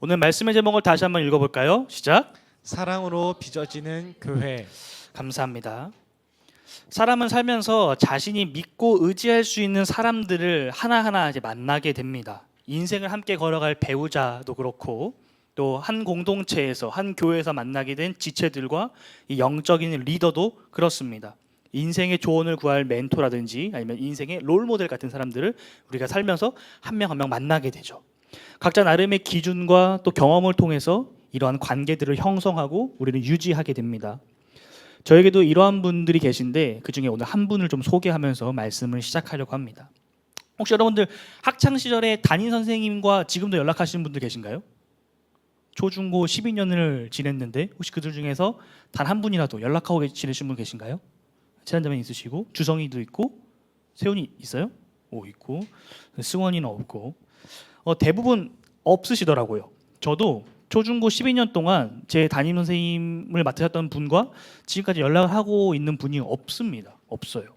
오늘 말씀의 제목을 다시 한번 읽어볼까요? 시작. 사랑으로 빚어지는 교회. 감사합니다. 사람은 살면서 자신이 믿고 의지할 수 있는 사람들을 하나하나 이제 만나게 됩니다. 인생을 함께 걸어갈 배우자도 그렇고 또 한 공동체에서 한 교회에서 만나게 된 지체들과 이 영적인 리더도 그렇습니다. 인생의 조언을 구할 멘토라든지 아니면 인생의 롤모델 같은 사람들을 우리가 살면서 한 명 한 명 만나게 되죠. 각자 나름의 기준과 또 경험을 통해서 이러한 관계들을 형성하고 우리는 유지하게 됩니다. 저에게도 이러한 분들이 계신데 그중에 오늘 한 분을 좀 소개하면서 말씀을 시작하려고 합니다. 혹시 여러분들 학창 시절에 담임 선생님과 지금도 연락하시는 분들 계신가요? 초중고 12년을 지냈는데 혹시 그들 중에서 단 한 분이라도 연락하고 지내신 분 계신가요? 친한 있으시고 주성이도 있고 세훈이 있어요? 오 있고 승원이는 없고 대부분 없으시더라고요. 저도 초중고 12년 동안 제 담임 선생님을 맡으셨던 분과 지금까지 연락을 하고 있는 분이 없습니다. 없어요.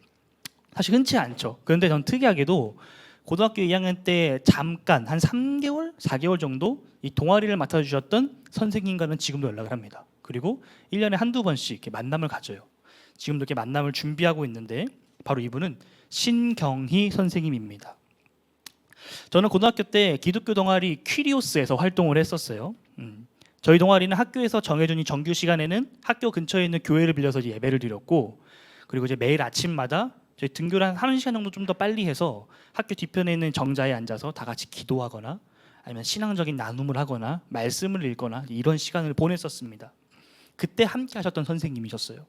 사실 흔치 않죠. 그런데 전 특이하게도 고등학교 2학년 때 잠깐 한 3개월, 4개월 정도 이 동아리를 맡아주셨던 선생님과는 지금도 연락을 합니다. 그리고 1년에 한두 번씩 이렇게 만남을 가져요. 지금도 이렇게 만남을 준비하고 있는데 바로 이분은 신경희 선생님입니다. 저는 고등학교 때 기독교 동아리 퀴리오스에서 활동을 했었어요. 저희 동아리는 학교에서 정해준 이 정규 시간에는 학교 근처에 있는 교회를 빌려서 이제 예배를 드렸고, 그리고 이제 매일 아침마다 저희 등교를 한 1시간 정도 좀 더 빨리 해서 학교 뒤편에 있는 정자에 앉아서 다 같이 기도하거나 아니면 신앙적인 나눔을 하거나 말씀을 읽거나 이런 시간을 보냈었습니다. 그때 함께 하셨던 선생님이셨어요.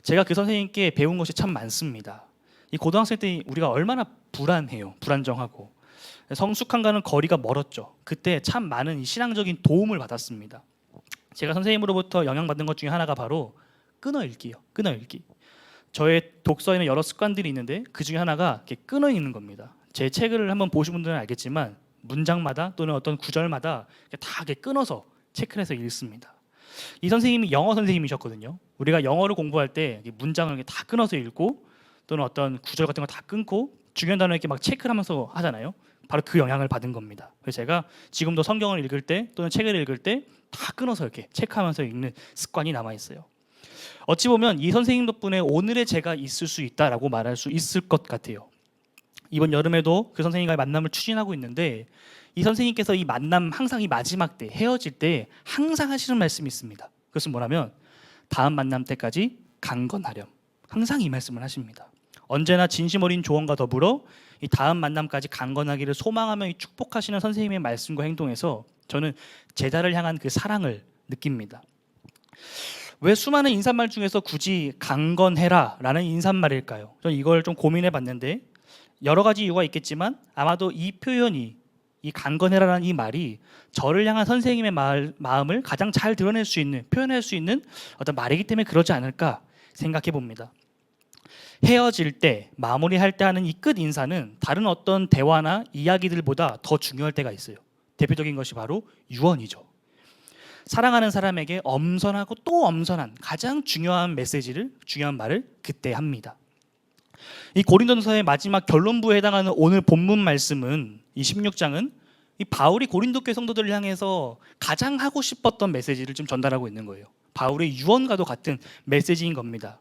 제가 그 선생님께 배운 것이 참 많습니다. 이 고등학생 때 우리가 얼마나 불안해요. 불안정하고 성숙함과는 거리가 멀었죠. 그때 참 많은 신앙적인 도움을 받았습니다. 제가 선생님으로부터 영향받은 것 중에 하나가 바로 끊어 읽기요. 끊어 읽기. 저의 독서에는 여러 습관들이 있는데 그 중에 하나가 이렇게 끊어 읽는 겁니다. 제 책을 한번 보신 분들은 알겠지만 문장마다 또는 어떤 구절마다 다 이렇게 끊어서 체크를 해서 읽습니다. 이 선생님이 영어 선생님이셨거든요. 우리가 영어를 공부할 때 문장을 이렇게 다 끊어서 읽고 또는 어떤 구절 같은 거 다 끊고 중요한 단어 이렇게 막 체크를 하면서 하잖아요. 바로 그 영향을 받은 겁니다. 그래서 제가 지금도 성경을 읽을 때 또는 책을 읽을 때 다 끊어서 이렇게 체크하면서 읽는 습관이 남아 있어요. 어찌 보면 이 선생님 덕분에 오늘의 제가 있을 수 있다라고 말할 수 있을 것 같아요. 이번 여름에도 그 선생님과의 만남을 추진하고 있는데 이 선생님께서 이 만남 항상 이 마지막 때 헤어질 때 항상 하시는 말씀이 있습니다. 그것은 뭐냐면 다음 만남 때까지 강건하렴. 항상 이 말씀을 하십니다. 언제나 진심 어린 조언과 더불어 이 다음 만남까지 강건하기를 소망하며 이 축복하시는 선생님의 말씀과 행동에서 저는 제자를 향한 그 사랑을 느낍니다. 왜 수많은 인사말 중에서 굳이 강건해라 라는 인사말일까요? 저는 이걸 좀 고민해 봤는데 여러 가지 이유가 있겠지만 아마도 이 표현이 이 강건해라라는 이 말이 저를 향한 선생님의 마음을 가장 잘 드러낼 수 있는, 표현할 수 있는 어떤 말이기 때문에 그러지 않을까 생각해 봅니다. 헤어질 때, 마무리할 때 하는 이 끝 인사는 다른 어떤 대화나 이야기들보다 더 중요할 때가 있어요. 대표적인 것이 바로 유언이죠. 사랑하는 사람에게 엄선하고 또 엄선한 가장 중요한 메시지를, 중요한 말을 그때 합니다. 이 고린도전서의 마지막 결론부에 해당하는 오늘 본문 말씀은 이 16장은 이 바울이 고린도 교회 성도들을 향해서 가장 하고 싶었던 메시지를 좀 전달하고 있는 거예요. 바울의 유언과도 같은 메시지인 겁니다.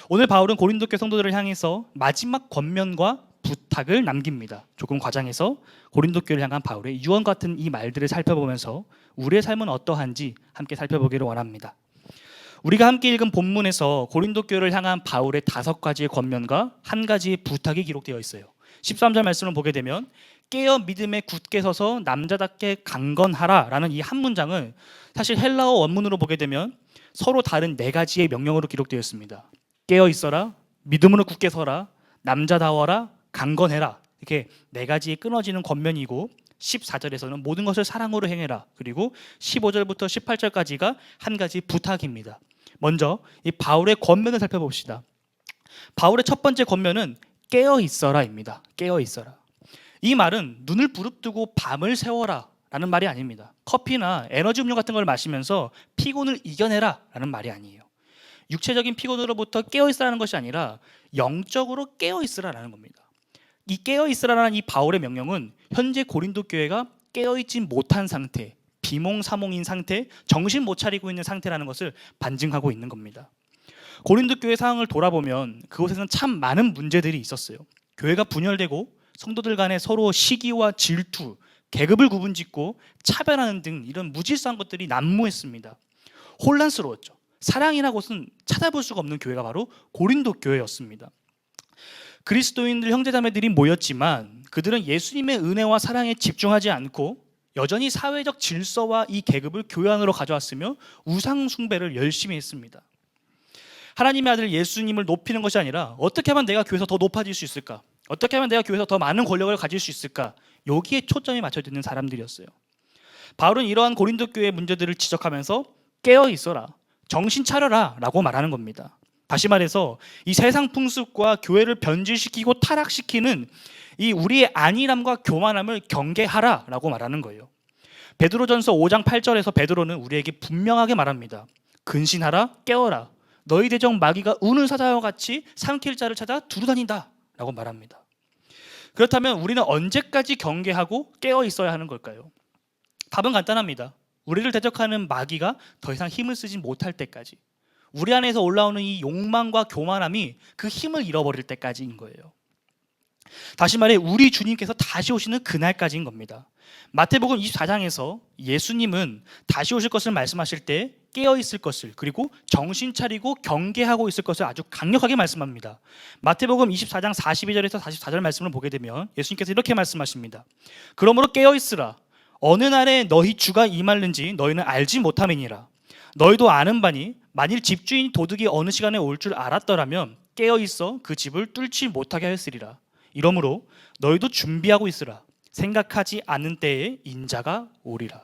오늘 바울은 고린도 교회 성도들을 향해서 마지막 권면과 부탁을 남깁니다. 조금 과장해서 고린도 교회를 향한 바울의 유언 같은 이 말들을 살펴보면서 우리의 삶은 어떠한지 함께 살펴보기를 원합니다. 우리가 함께 읽은 본문에서 고린도 교회를 향한 바울의 5가지의 권면과 1가지의 부탁이 기록되어 있어요. 13절 말씀을 보게 되면 깨어 믿음에 굳게 서서 남자답게 강건하라 라는 이 한 문장은 사실 헬라어 원문으로 보게 되면 서로 다른 4가지의 명령으로 기록되어 있습니다. 깨어 있어라, 믿음으로 굳게 서라, 남자다워라, 강건해라. 이렇게 4가지의 끊어지는 권면이고 14절에서는 모든 것을 사랑으로 행해라. 그리고 15절부터 18절까지가 1가지 부탁입니다. 먼저 이 바울의 권면을 살펴봅시다. 바울의 첫 번째 권면은 깨어 있어라입니다. 깨어 있어라. 이 말은 눈을 부릅뜨고 밤을 새워라 라는 말이 아닙니다. 커피나 에너지 음료 같은 걸 마시면서 피곤을 이겨내라 라는 말이 아니에요. 육체적인 피곤으로부터 깨어 있으라는 것이 아니라 영적으로 깨어 있으라라는 겁니다. 이 깨어 있으라는 이 바울의 명령은 현재 고린도 교회가 깨어 있지 못한 상태, 비몽사몽인 상태, 정신 못 차리고 있는 상태라는 것을 반증하고 있는 겁니다. 고린도 교회 상황을 돌아보면 그곳에는 참 많은 문제들이 있었어요. 교회가 분열되고 성도들 간에 서로 시기와 질투, 계급을 구분짓고 차별하는 등 이런 무질서한 것들이 난무했습니다. 혼란스러웠죠. 사랑이라는 것은 찾아볼 수가 없는 교회가 바로 고린도 교회였습니다. 그리스도인들 형제자매들이 모였지만 그들은 예수님의 은혜와 사랑에 집중하지 않고 여전히 사회적 질서와 이 계급을 교회 안으로 가져왔으며 우상 숭배를 열심히 했습니다. 하나님의 아들 예수님을 높이는 것이 아니라 어떻게 하면 내가 교회에서 더 높아질 수 있을까? 어떻게 하면 내가 교회에서 더 많은 권력을 가질 수 있을까? 여기에 초점이 맞춰져 있는 사람들이었어요. 바울은 이러한 고린도 교회의 문제들을 지적하면서 깨어 있어라, 정신 차려라 라고 말하는 겁니다. 다시 말해서 이 세상 풍습과 교회를 변질시키고 타락시키는 이 우리의 안일함과 교만함을 경계하라 라고 말하는 거예요. 베드로전서 5장 8절에서 베드로는 우리에게 분명하게 말합니다. 근신하라, 깨어라. 너희 대적 마귀가 우는 사자와 같이 삼킬 자를 찾아 두루다닌다 라고 말합니다. 그렇다면 우리는 언제까지 경계하고 깨어 있어야 하는 걸까요? 답은 간단합니다. 우리를 대적하는 마귀가 더 이상 힘을 쓰지 못할 때까지, 우리 안에서 올라오는 이 욕망과 교만함이 그 힘을 잃어버릴 때까지인 거예요. 다시 말해 우리 주님께서 다시 오시는 그날까지인 겁니다. 마태복음 24장에서 예수님은 다시 오실 것을 말씀하실 때 깨어 있을 것을, 그리고 정신 차리고 경계하고 있을 것을 아주 강력하게 말씀합니다. 마태복음 24장 42절에서 44절 말씀을 보게 되면 예수님께서 이렇게 말씀하십니다. 그러므로 깨어 있으라. 어느 날에 너희 주가 임할는지 너희는 알지 못함이니라. 너희도 아는 바니 만일 집주인이 도둑이 어느 시간에 올 줄 알았더라면 깨어 있어 그 집을 뚫지 못하게 하였으리라. 이러므로 너희도 준비하고 있으라. 생각하지 않는 때에 인자가 오리라.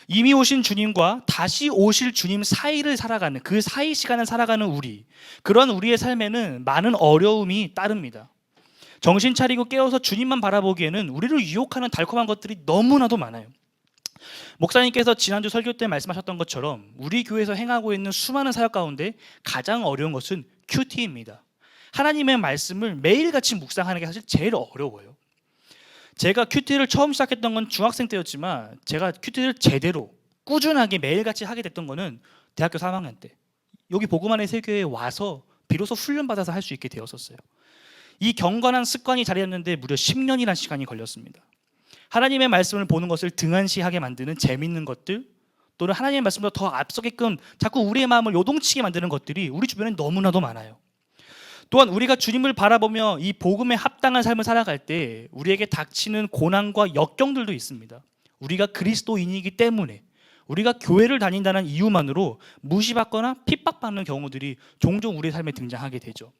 이미 오신 주님과 다시 오실 주님 사이를 살아가는, 그 사이 시간을 살아가는 우리, 그런 우리의 삶에는 많은 어려움이 따릅니다. 정신 차리고 깨어서 주님만 바라보기에는 우리를 유혹하는 달콤한 것들이 너무나도 많아요. 목사님께서 지난주 설교 때 말씀하셨던 것처럼 우리 교회에서 행하고 있는 수많은 사역 가운데 가장 어려운 것은 큐티입니다. 하나님의 말씀을 매일같이 묵상하는 게 사실 제일 어려워요. 제가 큐티를 처음 시작했던 건 중학생 때였지만 제가 큐티를 제대로 꾸준하게 매일같이 하게 됐던 거는 대학교 3학년 때, 여기 복음안의 세교회에 와서 비로소 훈련받아서 할 수 있게 되었었어요. 이 경건한 습관이 자리했는데 무려 10년이라는 시간이 걸렸습니다. 하나님의 말씀을 보는 것을 등한시하게 만드는 재밌는 것들, 또는 하나님의 말씀보다 더 앞서게끔 자꾸 우리의 마음을 요동치게 만드는 것들이 우리 주변에 너무나도 많아요. 또한 우리가 주님을 바라보며 이 복음에 합당한 삶을 살아갈 때 우리에게 닥치는 고난과 역경들도 있습니다. 우리가 그리스도인이기 때문에, 우리가 교회를 다닌다는 이유만으로 무시받거나 핍박받는 경우들이 종종 우리 삶에 등장하게 되죠.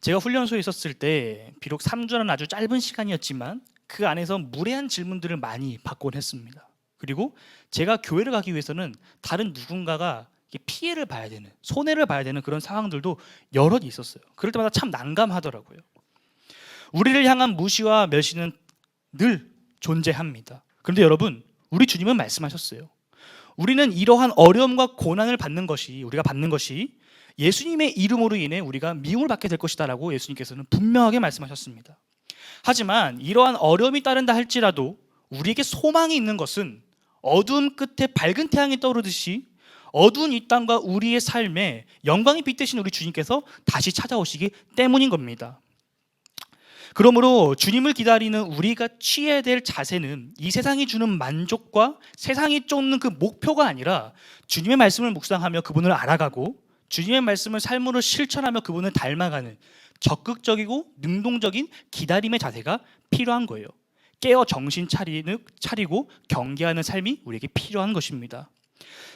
제가 훈련소에 있었을 때 비록 3주는 아주 짧은 시간이었지만 그 안에서 무례한 질문들을 많이 받곤 했습니다. 그리고 제가 교회를 가기 위해서는 다른 누군가가 피해를 봐야 되는, 손해를 봐야 되는 그런 상황들도 여럿 있었어요. 그럴 때마다 참 난감하더라고요. 우리를 향한 무시와 멸시는 늘 존재합니다. 그런데 여러분, 우리 주님은 말씀하셨어요. 우리는 이러한 어려움과 고난을 우리가 받는 것이 예수님의 이름으로 인해 우리가 미움을 받게 될 것이다 라고 예수님께서는 분명하게 말씀하셨습니다. 하지만 이러한 어려움이 따른다 할지라도 우리에게 소망이 있는 것은 어두움 끝에 밝은 태양이 떠오르듯이 어두운 이 땅과 우리의 삶에 영광이 빛되신 우리 주님께서 다시 찾아오시기 때문인 겁니다. 그러므로 주님을 기다리는 우리가 취해야 될 자세는 이 세상이 주는 만족과 세상이 쫓는 그 목표가 아니라 주님의 말씀을 묵상하며 그분을 알아가고 주님의 말씀을 삶으로 실천하며 그분을 닮아가는 적극적이고 능동적인 기다림의 자세가 필요한 거예요. 깨어 정신 차리고 경계하는 삶이 우리에게 필요한 것입니다.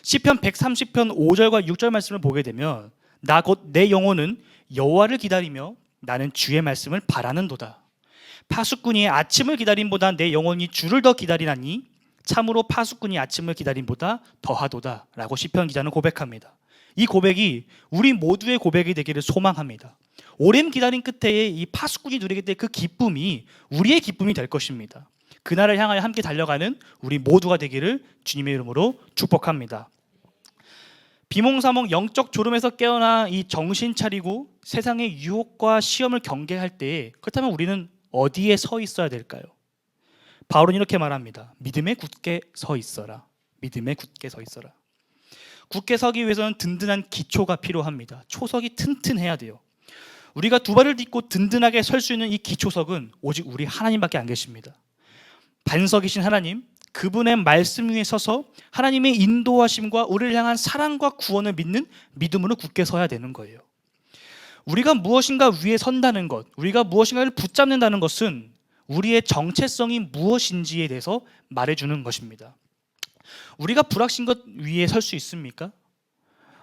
시편 130편 5절과 6절 말씀을 보게 되면 나 곧 내 영혼은 여호와를 기다리며 나는 주의 말씀을 바라는도다. 파수꾼이 아침을 기다림보다 내 영혼이 주를 더 기다리나니 참으로 파수꾼이 아침을 기다림보다 더하도다 라고 시편 기자는 고백합니다. 이 고백이 우리 모두의 고백이 되기를 소망합니다. 오랜 기다림 끝에 이 파수꾼이 누리게 될 그 기쁨이 우리의 기쁨이 될 것입니다. 그날을 향하여 함께 달려가는 우리 모두가 되기를 주님의 이름으로 축복합니다. 비몽사몽 영적 졸음에서 깨어나 이 정신 차리고 세상의 유혹과 시험을 경계할 때, 그렇다면 우리는 어디에 서 있어야 될까요? 바울은 이렇게 말합니다. 믿음에 굳게 서 있어라. 믿음에 굳게 서 있어라. 굳게 서기 위해서는 든든한 기초가 필요합니다. 초석이 튼튼해야 돼요. 우리가 두 발을 딛고 든든하게 설 수 있는 이 기초석은 오직 우리 하나님밖에 안 계십니다. 반석이신 하나님, 그분의 말씀 위에 서서 하나님의 인도하심과 우리를 향한 사랑과 구원을 믿는 믿음으로 굳게 서야 되는 거예요. 우리가 무엇인가 위에 선다는 것, 우리가 무엇인가를 붙잡는다는 것은 우리의 정체성이 무엇인지에 대해서 말해주는 것입니다. 우리가 불확신 것 위에 설 수 있습니까?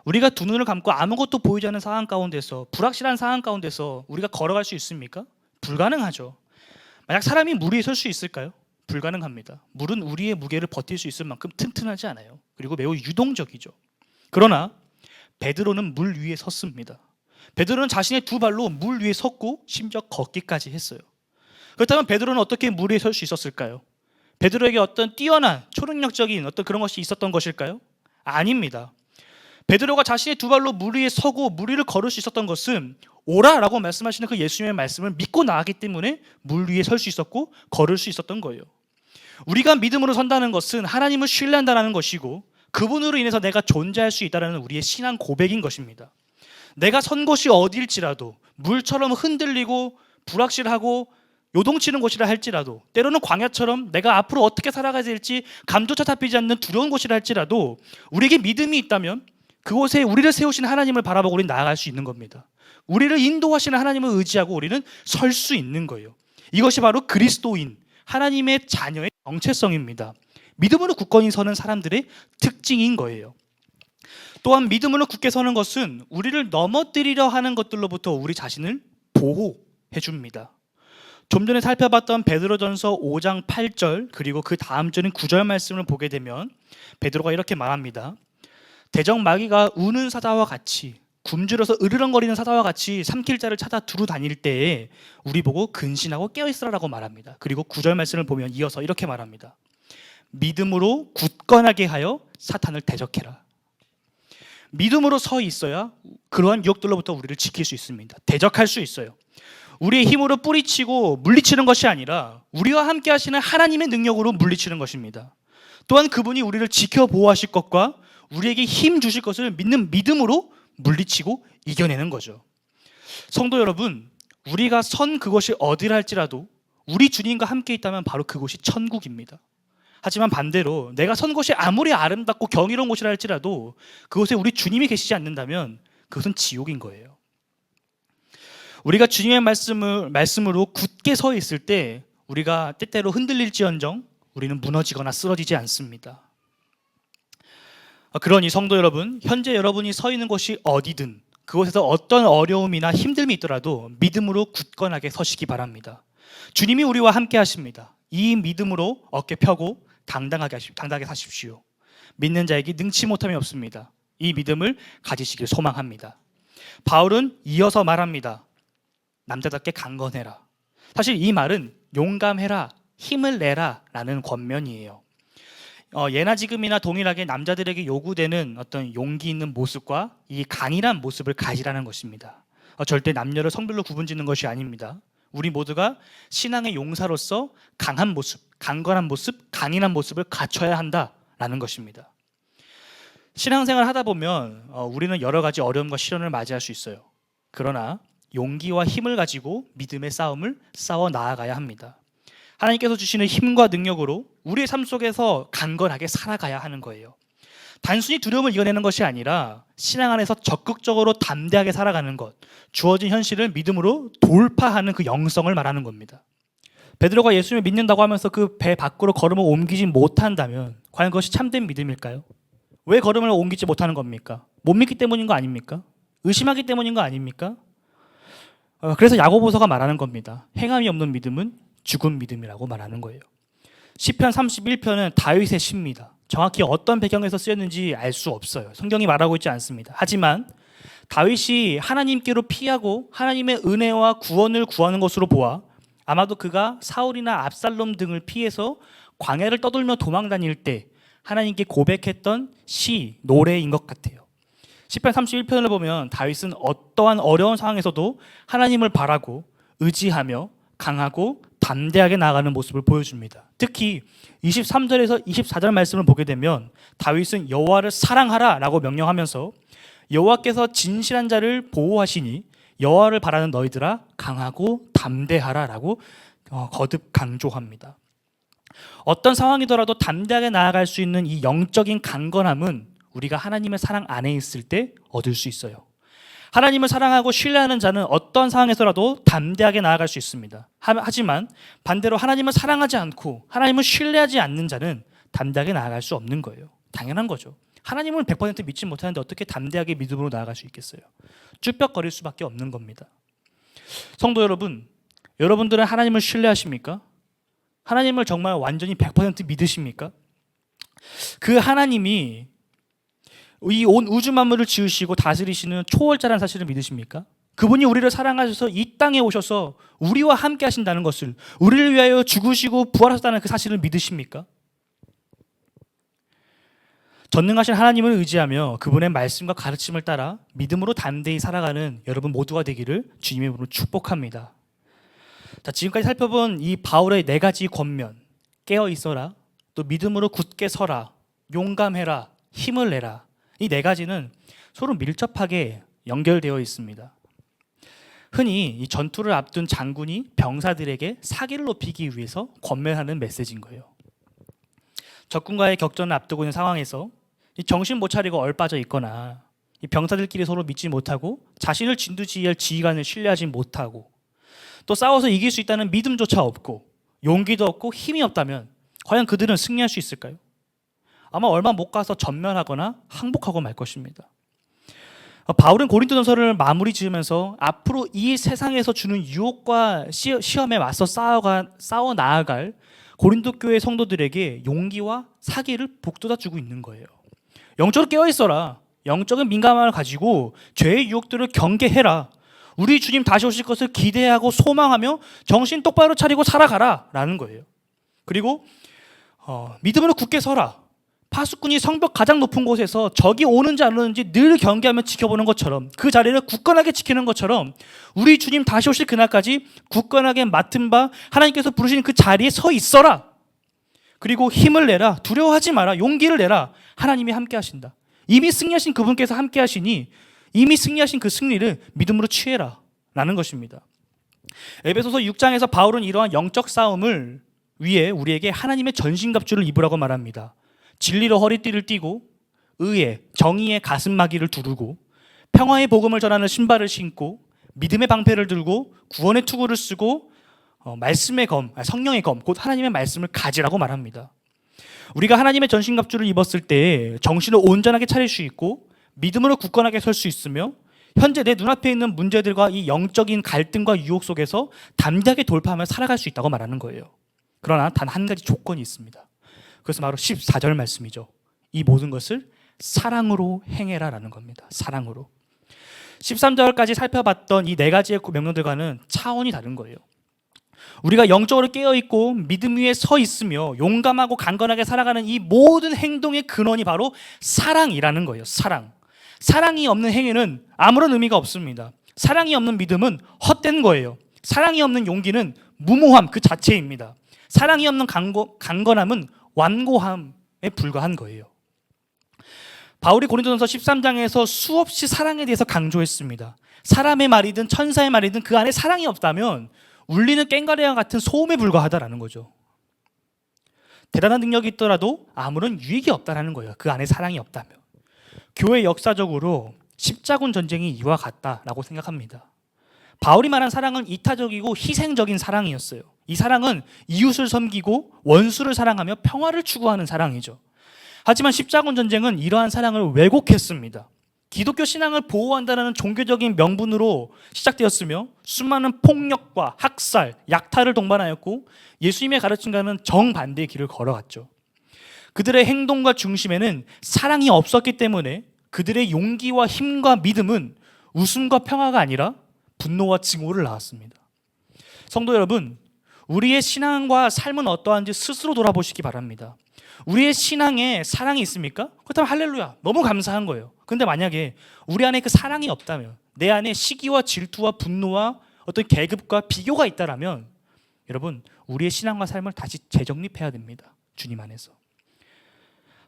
우리가 두 눈을 감고 아무것도 보이지 않는 상황 가운데서, 불확실한 상황 가운데서 우리가 걸어갈 수 있습니까? 불가능하죠. 만약 사람이 물 위에 설 수 있을까요? 불가능합니다. 물은 우리의 무게를 버틸 수 있을 만큼 튼튼하지 않아요. 그리고 매우 유동적이죠. 그러나 베드로는 물 위에 섰습니다. 베드로는 자신의 두 발로 물 위에 섰고 심지어 걷기까지 했어요. 그렇다면 베드로는 어떻게 물 위에 설 수 있었을까요? 베드로에게 어떤 뛰어난 초능력적인 어떤 그런 것이 있었던 것일까요? 아닙니다. 베드로가 자신의 두 발로 물 위에 서고 물 위를 걸을 수 있었던 것은 오라라고 말씀하시는 그 예수님의 말씀을 믿고 나가기 때문에 물 위에 설 수 있었고 걸을 수 있었던 거예요. 우리가 믿음으로 선다는 것은 하나님을 신뢰한다는 것이고 그분으로 인해서 내가 존재할 수 있다는 우리의 신앙 고백인 것입니다. 내가 선 곳이 어디일지라도 물처럼 흔들리고 불확실하고 요동치는 곳이라 할지라도, 때로는 광야처럼 내가 앞으로 어떻게 살아가야 될지 감조차 잡히지 않는 두려운 곳이라 할지라도 우리에게 믿음이 있다면 그곳에 우리를 세우신 하나님을 바라보고 우리는 나아갈 수 있는 겁니다. 우리를 인도하시는 하나님을 의지하고 우리는 설 수 있는 거예요. 이것이 바로 그리스도인, 하나님의 자녀의 정체성입니다. 믿음으로 굳건히 서는 사람들의 특징인 거예요. 또한 믿음으로 굳게 서는 것은 우리를 넘어뜨리려 하는 것들로부터 우리 자신을 보호해 줍니다. 좀 전에 살펴봤던 베드로전서 5장 8절 그리고 그 다음 절인 9절 말씀을 보게 되면 베드로가 이렇게 말합니다. 대적 마귀가 우는 사자와 같이, 굶주려서 으르렁거리는 사자와 같이 삼킬 자를 찾아 두루 다닐 때에 우리 보고 근신하고 깨어있으라라고 말합니다. 그리고 9절 말씀을 보면 이어서 이렇게 말합니다. 믿음으로 굳건하게 하여 사탄을 대적해라. 믿음으로 서 있어야 그러한 유혹들로부터 우리를 지킬 수 있습니다. 대적할 수 있어요. 우리의 힘으로 뿌리치고 물리치는 것이 아니라 우리와 함께 하시는 하나님의 능력으로 물리치는 것입니다. 또한 그분이 우리를 지켜 보호하실 것과 우리에게 힘 주실 것을 믿는 믿음으로 물리치고 이겨내는 거죠. 성도 여러분, 우리가 선 그것이 어디라 할지라도 우리 주님과 함께 있다면 바로 그곳이 천국입니다. 하지만 반대로 내가 선 곳이 아무리 아름답고 경이로운 곳이라 할지라도 그곳에 우리 주님이 계시지 않는다면 그것은 지옥인 거예요. 우리가 주님의 말씀으로 굳게 서 있을 때 우리가 때때로 흔들릴지언정 우리는 무너지거나 쓰러지지 않습니다. 그러니 성도 여러분, 현재 여러분이 서 있는 곳이 어디든 그곳에서 어떤 어려움이나 힘듦이 있더라도 믿음으로 굳건하게 서시기 바랍니다. 주님이 우리와 함께 하십니다. 이 믿음으로 어깨 펴고 당당하게 사십시오. 믿는 자에게 능치 못함이 없습니다. 이 믿음을 가지시길 소망합니다. 바울은 이어서 말합니다. 남자답게 강건해라. 사실 이 말은 용감해라, 힘을 내라 라는 권면이에요. 예나 지금이나 동일하게 남자들에게 요구되는 어떤 용기 있는 모습과 이 강인한 모습을 가지라는 것입니다. 절대 남녀를 성별로 구분짓는 것이 아닙니다. 우리 모두가 신앙의 용사로서 강한 모습, 강건한 모습, 강인한 모습을 갖춰야 한다라는 것입니다. 신앙생활을 하다 보면 우리는 여러 가지 어려움과 시련을 맞이할 수 있어요. 그러나 용기와 힘을 가지고 믿음의 싸움을 싸워 나아가야 합니다. 하나님께서 주시는 힘과 능력으로 우리의 삶 속에서 강건하게 살아가야 하는 거예요. 단순히 두려움을 이겨내는 것이 아니라 신앙 안에서 적극적으로 담대하게 살아가는 것, 주어진 현실을 믿음으로 돌파하는 그 영성을 말하는 겁니다. 베드로가 예수님을 믿는다고 하면서 그 배 밖으로 걸음을 옮기지 못한다면 과연 그것이 참된 믿음일까요? 왜 걸음을 옮기지 못하는 겁니까? 못 믿기 때문인 거 아닙니까? 의심하기 때문인 거 아닙니까? 그래서 야고보서가 말하는 겁니다. 행함이 없는 믿음은 죽은 믿음이라고 말하는 거예요. 시편 31편은 다윗의 시입니다. 정확히 어떤 배경에서 쓰였는지 알 수 없어요. 성경이 말하고 있지 않습니다. 하지만 다윗이 하나님께로 피하고 하나님의 은혜와 구원을 구하는 것으로 보아 아마도 그가 사울이나 압살롬 등을 피해서 광야를 떠돌며 도망 다닐 때 하나님께 고백했던 시, 노래인 것 같아요. 시편 31편을 보면 다윗은 어떠한 어려운 상황에서도 하나님을 바라고 의지하며 강하고 담대하게 나아가는 모습을 보여줍니다. 특히 23절에서 24절 말씀을 보게 되면 다윗은 여호와를 사랑하라라고 명령하면서 여호와께서 진실한 자를 보호하시니 여호와를 바라는 너희들아 강하고 담대하라라고 거듭 강조합니다. 어떤 상황이더라도 담대하게 나아갈 수 있는 이 영적인 강건함은 우리가 하나님의 사랑 안에 있을 때 얻을 수 있어요. 하나님을 사랑하고 신뢰하는 자는 어떤 상황에서라도 담대하게 나아갈 수 있습니다. 하지만 반대로 하나님을 사랑하지 않고 하나님을 신뢰하지 않는 자는 담대하게 나아갈 수 없는 거예요. 당연한 거죠. 하나님을 100% 믿지 못하는데 어떻게 담대하게 믿음으로 나아갈 수 있겠어요? 쭈뼛거릴 수밖에 없는 겁니다. 성도 여러분, 여러분들은 하나님을 신뢰하십니까? 하나님을 정말 완전히 100% 믿으십니까? 그 하나님이 이 온 우주 만물을 지으시고 다스리시는 초월자라는 사실을 믿으십니까? 그분이 우리를 사랑하셔서 이 땅에 오셔서 우리와 함께 하신다는 것을, 우리를 위하여 죽으시고 부활하셨다는 그 사실을 믿으십니까? 전능하신 하나님을 의지하며 그분의 말씀과 가르침을 따라 믿음으로 담대히 살아가는 여러분 모두가 되기를 주님의 이름으로 축복합니다. 자, 지금까지 살펴본 이 바울의 4가지 권면, 깨어 있어라, 또 믿음으로 굳게 서라, 용감해라, 힘을 내라, 이 4가지는 서로 밀접하게 연결되어 있습니다. 흔히 이 전투를 앞둔 장군이 병사들에게 사기를 높이기 위해서 권면하는 메시지인 거예요. 적군과의 격전을 앞두고 있는 상황에서 정신 못 차리고 얼빠져 있거나 이 병사들끼리 서로 믿지 못하고 자신을 진두지휘할 지휘관을 신뢰하지 못하고 또 싸워서 이길 수 있다는 믿음조차 없고 용기도 없고 힘이 없다면 과연 그들은 승리할 수 있을까요? 아마 얼마 못 가서 전멸하거나 항복하고 말 것입니다. 바울은 고린도전서를 마무리 지으면서 앞으로 이 세상에서 주는 유혹과 시험에 맞서 싸워 나아갈 고린도 교회 성도들에게 용기와 사기를 북돋아 주고 있는 거예요. 영적으로 깨어 있어라. 영적인 민감함을 가지고 죄의 유혹들을 경계해라. 우리 주님 다시 오실 것을 기대하고 소망하며 정신 똑바로 차리고 살아가라라는 거예요. 그리고 믿음으로 굳게 서라. 파수꾼이 성벽 가장 높은 곳에서 적이 오는지 안 오는지 늘 경계하며 지켜보는 것처럼, 그 자리를 굳건하게 지키는 것처럼 우리 주님 다시 오실 그날까지 굳건하게 맡은 바 하나님께서 부르신 그 자리에 서 있어라. 그리고 힘을 내라. 두려워하지 마라. 용기를 내라. 하나님이 함께 하신다. 이미 승리하신 그분께서 함께 하시니 이미 승리하신 그 승리를 믿음으로 취해라 라는 것입니다. 에베소서 6장에서 바울은 이러한 영적 싸움을 위해 우리에게 하나님의 전신갑주를 입으라고 말합니다. 진리로 허리띠를 띠고 의의, 정의의 가슴마기를 두르고 평화의 복음을 전하는 신발을 신고 믿음의 방패를 들고 구원의 투구를 쓰고 말씀의 검, 성령의 검, 곧 하나님의 말씀을 가지라고 말합니다. 우리가 하나님의 전신갑주를 입었을 때 정신을 온전하게 차릴 수 있고 믿음으로 굳건하게 설 수 있으며 현재 내 눈앞에 있는 문제들과 이 영적인 갈등과 유혹 속에서 담대하게 돌파하며 살아갈 수 있다고 말하는 거예요. 그러나 단 한 가지 조건이 있습니다. 그것은 바로 14절 말씀이죠. 이 모든 것을 사랑으로 행해라라는 겁니다. 사랑으로. 13절까지 살펴봤던 이 4가지의 명령들과는 차원이 다른 거예요. 우리가 영적으로 깨어있고 믿음 위에 서 있으며 용감하고 강건하게 살아가는 이 모든 행동의 근원이 바로 사랑이라는 거예요. 사랑. 사랑이 없는 행위는 아무런 의미가 없습니다. 사랑이 없는 믿음은 헛된 거예요. 사랑이 없는 용기는 무모함 그 자체입니다. 사랑이 없는 강건함은 완고함에 불과한 거예요. 바울이 고린도전서 13장에서 수없이 사랑에 대해서 강조했습니다. 사람의 말이든 천사의 말이든 그 안에 사랑이 없다면 울리는 꽹과리와 같은 소음에 불과하다라는 거죠. 대단한 능력이 있더라도 아무런 유익이 없다라는 거예요. 그 안에 사랑이 없다면. 교회 역사적으로 십자군 전쟁이 이와 같다라고 생각합니다. 바울이 말한 사랑은 이타적이고 희생적인 사랑이었어요. 이 사랑은 이웃을 섬기고 원수를 사랑하며 평화를 추구하는 사랑이죠. 하지만 십자군 전쟁은 이러한 사랑을 왜곡했습니다. 기독교 신앙을 보호한다는 종교적인 명분으로 시작되었으며 수많은 폭력과 학살, 약탈을 동반하였고 예수님의 가르침과는 정반대의 길을 걸어갔죠. 그들의 행동과 중심에는 사랑이 없었기 때문에 그들의 용기와 힘과 믿음은 웃음과 평화가 아니라 분노와 증오를 낳았습니다. 성도 여러분, 우리의 신앙과 삶은 어떠한지 스스로 돌아보시기 바랍니다. 우리의 신앙에 사랑이 있습니까? 그렇다면 할렐루야, 너무 감사한 거예요. 근데 만약에 우리 안에 그 사랑이 없다면, 내 안에 시기와 질투와 분노와 어떤 계급과 비교가 있다라면 여러분, 우리의 신앙과 삶을 다시 재정립해야 됩니다. 주님 안에서.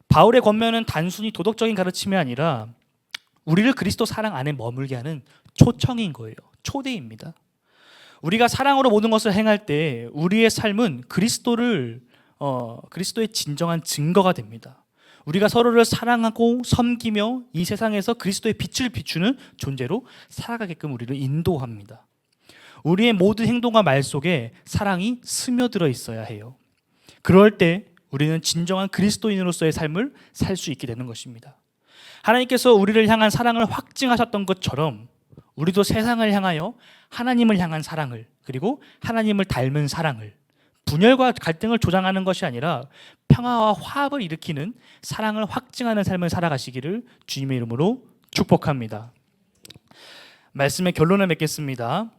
바울의 권면은 단순히 도덕적인 가르침이 아니라 우리를 그리스도 사랑 안에 머물게 하는 초청인 거예요. 초대입니다. 우리가 사랑으로 모든 것을 행할 때 우리의 삶은 그리스도의 진정한 증거가 됩니다. 우리가 서로를 사랑하고 섬기며 이 세상에서 그리스도의 빛을 비추는 존재로 살아가게끔 우리를 인도합니다. 우리의 모든 행동과 말 속에 사랑이 스며들어 있어야 해요. 그럴 때 우리는 진정한 그리스도인으로서의 삶을 살 수 있게 되는 것입니다. 하나님께서 우리를 향한 사랑을 확증하셨던 것처럼 우리도 세상을 향하여 하나님을 향한 사랑을, 그리고 하나님을 닮은 사랑을, 분열과 갈등을 조장하는 것이 아니라 평화와 화합을 일으키는 사랑을 확증하는 삶을 살아가시기를 주님의 이름으로 축복합니다. 말씀의 결론을 맺겠습니다.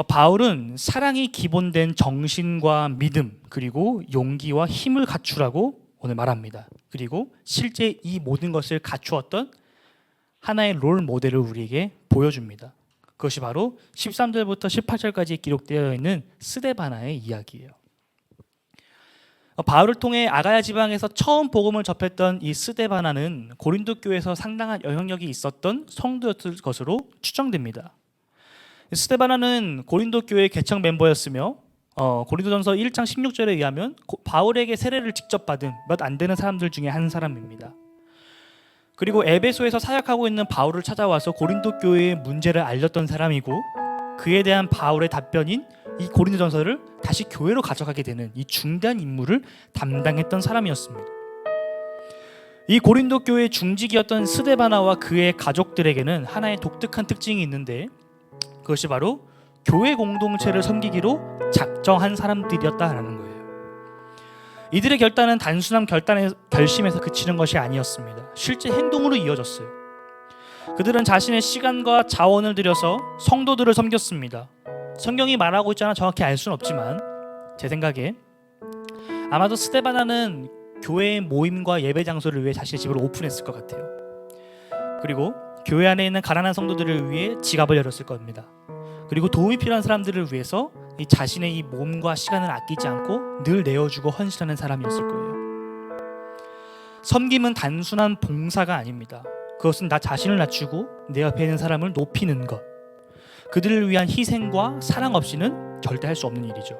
바울은 사랑이 기본된 정신과 믿음, 그리고 용기와 힘을 갖추라고 오늘 말합니다. 그리고 실제 이 모든 것을 갖추었던 하나의 롤 모델을 우리에게 보여줍니다. 그것이 바로 13절부터 18절까지 기록되어 있는 스데바나의 이야기예요. 바울을 통해 아가야 지방에서 처음 복음을 접했던 이 스데바나는 고린도 교회에서 상당한 영향력이 있었던 성도였을 것으로 추정됩니다. 스데바나는 고린도 교회의 개척 멤버였으며 고린도전서 1장 16절에 의하면 바울에게 세례를 직접 받은 몇 안 되는 사람들 중에 한 사람입니다. 그리고 에베소에서 사역하고 있는 바울을 찾아와서 고린도 교회의 문제를 알렸던 사람이고, 그에 대한 바울의 답변인 이 고린도전서를 다시 교회로 가져가게 되는 이 중대한 임무를 담당했던 사람이었습니다. 이 고린도 교회의 중직이었던 스데바나와 그의 가족들에게는 하나의 독특한 특징이 있는데, 그것이 바로 교회 공동체를 섬기기로 작정한 사람들이었다라는 거예요. 이들의 결단은 단순한 결심에서 그치는 것이 아니었습니다. 실제 행동으로 이어졌어요. 그들은 자신의 시간과 자원을 들여서 성도들을 섬겼습니다. 성경이 말하고 있잖아 정확히 알 수는 없지만 제 생각에 아마도 스데바나는 교회의 모임과 예배 장소를 위해 자신의 집을 오픈했을 것 같아요. 그리고 교회 안에 있는 가난한 성도들을 위해 지갑을 열었을 겁니다. 그리고 도움이 필요한 사람들을 위해서 자신의 이 몸과 시간을 아끼지 않고 늘 내어주고 헌신하는 사람이었을 거예요. 섬김은 단순한 봉사가 아닙니다. 그것은 나 자신을 낮추고 내 옆에 있는 사람을 높이는 것, 그들을 위한 희생과 사랑 없이는 절대 할 수 없는 일이죠.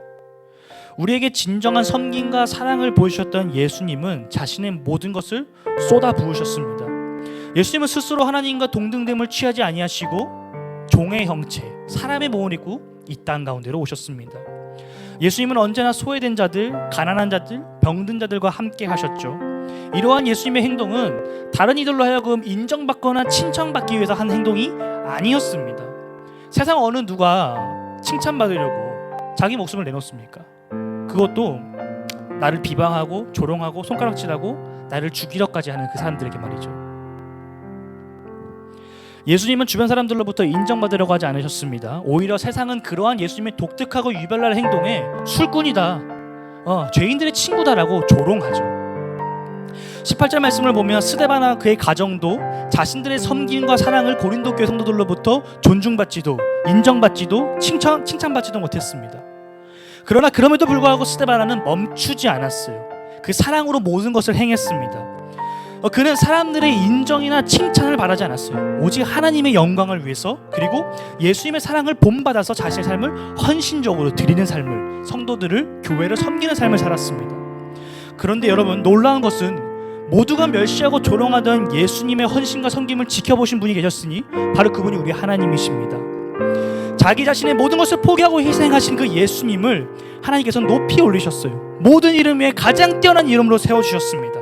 우리에게 진정한 섬김과 사랑을 보여주셨던 예수님은 자신의 모든 것을 쏟아 부으셨습니다. 예수님은 스스로 하나님과 동등됨을 취하지 아니하시고 종의 형체, 사람의 몸을 입고 이 땅 가운데로 오셨습니다. 예수님은 언제나 소외된 자들, 가난한 자들, 병든 자들과 함께 하셨죠. 이러한 예수님의 행동은 다른 이들로 하여금 인정받거나 칭찬받기 위해서 한 행동이 아니었습니다. 세상 어느 누가 칭찬받으려고 자기 목숨을 내놓습니까? 그것도 나를 비방하고 조롱하고 손가락질하고 나를 죽이려까지 하는 그 사람들에게 말이죠. 예수님은 주변 사람들로부터 인정받으려고 하지 않으셨습니다. 오히려 세상은 그러한 예수님의 독특하고 유별난 행동에 술꾼이다, 죄인들의 친구다라고 조롱하죠. 18절 말씀을 보면 스데바나 그의 가정도 자신들의 섬김과 사랑을 고린도 교회 성도들로부터 존중받지도 인정받지도 칭찬받지도 못했습니다. 그러나 그럼에도 불구하고 스데바나는 멈추지 않았어요. 그 사랑으로 모든 것을 행했습니다. 그는 사람들의 인정이나 칭찬을 바라지 않았어요. 오직 하나님의 영광을 위해서, 그리고 예수님의 사랑을 본받아서 자신의 삶을 헌신적으로 드리는 삶을, 성도들을, 교회를 섬기는 삶을 살았습니다. 그런데 여러분, 놀라운 것은 모두가 멸시하고 조롱하던 예수님의 헌신과 섬김을 지켜보신 분이 계셨으니 바로 그분이 우리 하나님이십니다. 자기 자신의 모든 것을 포기하고 희생하신 그 예수님을 하나님께서 높이 올리셨어요. 모든 이름 위에 가장 뛰어난 이름으로 세워주셨습니다.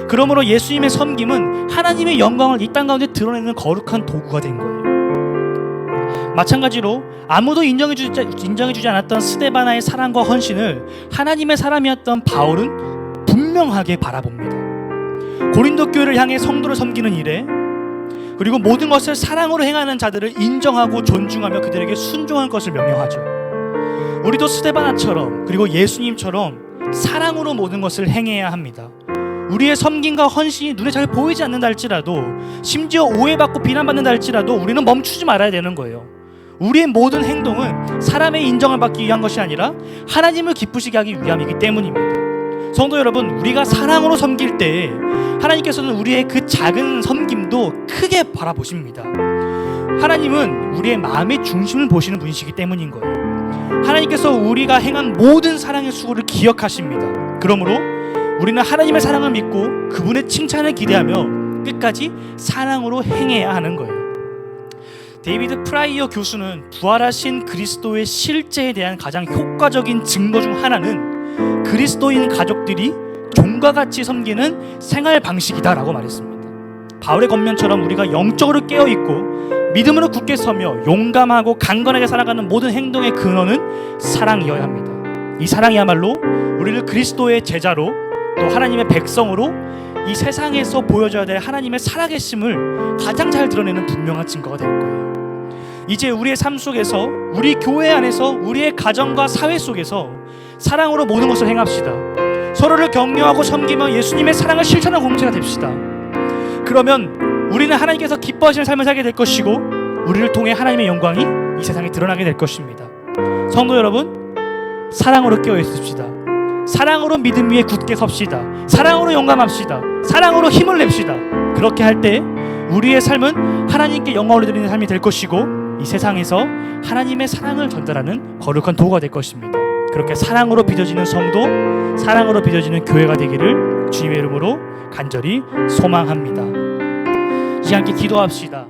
그러므로 예수님의 섬김은 하나님의 영광을 이 땅 가운데 드러내는 거룩한 도구가 된 거예요. 마찬가지로 아무도 인정해주지 않았던 스데바나의 사랑과 헌신을 하나님의 사람이었던 바울은 분명하게 바라봅니다. 고린도 교회를 향해 성도를 섬기는 일에, 그리고 모든 것을 사랑으로 행하는 자들을 인정하고 존중하며 그들에게 순종할 것을 명령하죠. 우리도 스데바나처럼, 그리고 예수님처럼 사랑으로 모든 것을 행해야 합니다. 우리의 섬김과 헌신이 눈에 잘 보이지 않는다 할지라도, 심지어 오해받고 비난받는다 할지라도 우리는 멈추지 말아야 되는 거예요. 우리의 모든 행동은 사람의 인정을 받기 위한 것이 아니라 하나님을 기쁘시게 하기 위함이기 때문입니다. 성도 여러분, 우리가 사랑으로 섬길 때 하나님께서는 우리의 그 작은 섬김도 크게 바라보십니다. 하나님은 우리의 마음의 중심을 보시는 분이시기 때문인 거예요. 하나님께서 우리가 행한 모든 사랑의 수고를 기억하십니다. 그러므로 우리는 하나님의 사랑을 믿고 그분의 칭찬을 기대하며 끝까지 사랑으로 행해야 하는 거예요. 데이비드 프라이어 교수는 부활하신 그리스도의 실제에 대한 가장 효과적인 증거 중 하나는 그리스도인 가족들이 종과 같이 섬기는 생활 방식이다라고 말했습니다. 바울의 겉면처럼 우리가 영적으로 깨어있고 믿음으로 굳게 서며 용감하고 강건하게 살아가는 모든 행동의 근원은 사랑이어야 합니다. 이 사랑이야말로 우리를 그리스도의 제자로 또 하나님의 백성으로 이 세상에서 보여줘야 될 하나님의 살아계심을 가장 잘 드러내는 분명한 증거가 될 거예요. 이제 우리의 삶 속에서, 우리 교회 안에서, 우리의 가정과 사회 속에서 사랑으로 모든 것을 행합시다. 서로를 격려하고 섬기며 예수님의 사랑을 실천하는 공동체가 됩시다. 그러면 우리는 하나님께서 기뻐하시는 삶을 살게 될 것이고 우리를 통해 하나님의 영광이 이 세상에 드러나게 될 것입니다. 성도 여러분, 사랑으로 깨어 있읍시다. 사랑으로 믿음 위에 굳게 섭시다. 사랑으로 용감합시다. 사랑으로 힘을 냅시다. 그렇게 할 때 우리의 삶은 하나님께 영광을 드리는 삶이 될 것이고 이 세상에서 하나님의 사랑을 전달하는 거룩한 도구가 될 것입니다. 그렇게 사랑으로 빚어지는 성도, 사랑으로 빚어지는 교회가 되기를 주님의 이름으로 간절히 소망합니다. 이 함께 기도합시다.